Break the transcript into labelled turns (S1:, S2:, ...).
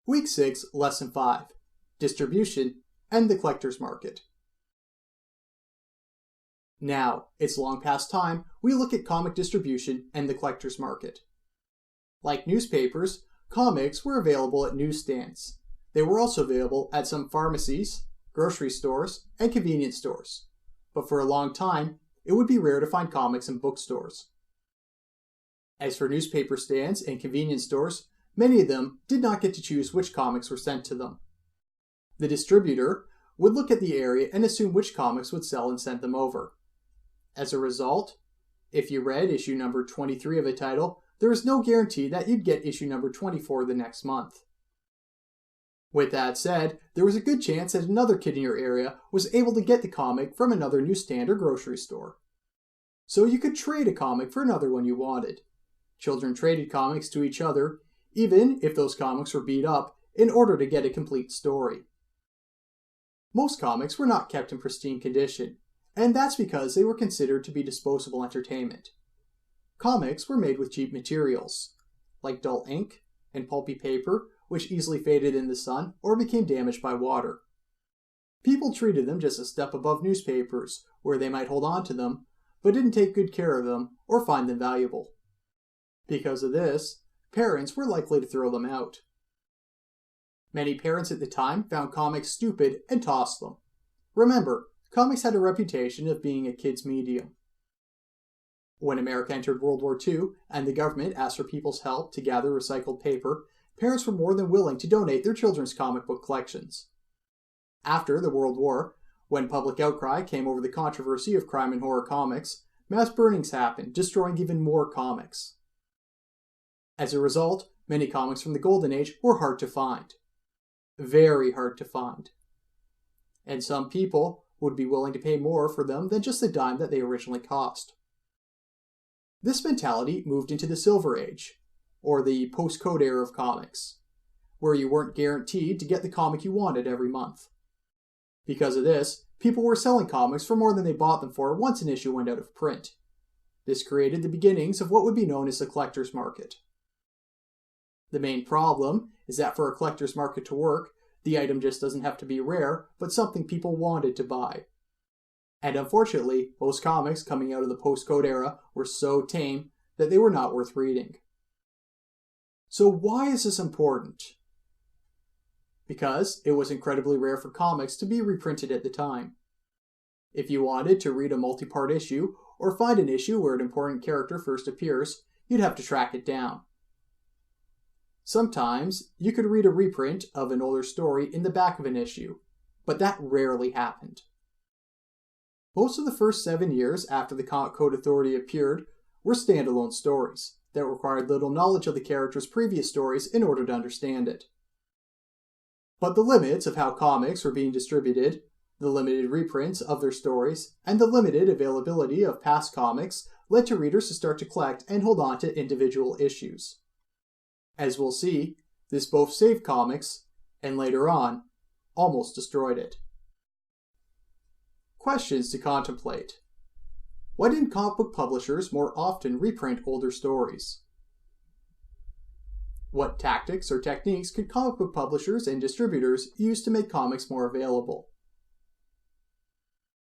S1: Week 6, Lesson 5, Distribution and the Collector's Market. Now, it's long past time we look at comic distribution and the collector's market. Like newspapers, comics were available at newsstands. They were also available at some pharmacies, grocery stores, and convenience stores. But for a long time, it would be rare to find comics in bookstores. As for newspaper stands and convenience stores, many of them did not get to choose which comics were sent to them. The distributor would look at the area and assume which comics would sell and send them over. As a result, if you read issue number 23 of a title, there is no guarantee that you'd get issue number 24 the next month. With that said, there was a good chance that another kid in your area was able to get the comic from another newsstand or grocery store. So you could trade a comic for another one you wanted. Children traded comics to each other, even if those comics were beat up, in order to get a complete story. Most comics were not kept in pristine condition, and that's because they were considered to be disposable entertainment. Comics were made with cheap materials, like dull ink and pulpy paper, which easily faded in the sun or became damaged by water. People treated them just a step above newspapers, where they might hold on to them, but didn't take good care of them or find them valuable. Because of this, parents were likely to throw them out. Many parents at the time found comics stupid and tossed them. Remember, comics had a reputation of being a kid's medium. When America entered World War II and the government asked for people's help to gather recycled paper, parents were more than willing to donate their children's comic book collections. After the World War, when public outcry came over the controversy of crime and horror comics, mass burnings happened, destroying even more comics. As a result, many comics from the Golden Age were hard to find. Very hard to find. And some people would be willing to pay more for them than just the dime that they originally cost. This mentality moved into the Silver Age, or the post-code era of comics, where you weren't guaranteed to get the comic you wanted every month. Because of this, people were selling comics for more than they bought them for once an issue went out of print. This created the beginnings of what would be known as the collector's market. The main problem is that for a collector's market to work, the item just doesn't have to be rare, but something people wanted to buy. And unfortunately, most comics coming out of the post-code era were so tame that they were not worth reading. So why is this important? Because it was incredibly rare for comics to be reprinted at the time. If you wanted to read a multi-part issue, or find an issue where an important character first appears, you'd have to track it down. Sometimes, you could read a reprint of an older story in the back of an issue, but that rarely happened. Most of the first 7 years after the Comic Code Authority appeared were standalone stories that required little knowledge of the character's previous stories in order to understand it. But the limits of how comics were being distributed, the limited reprints of their stories, and the limited availability of past comics led to readers to start to collect and hold on to individual issues. As we'll see, this both saved comics, and later on, almost destroyed it. Questions to contemplate. Why didn't comic book publishers more often reprint older stories? What tactics or techniques could comic book publishers and distributors use to make comics more available?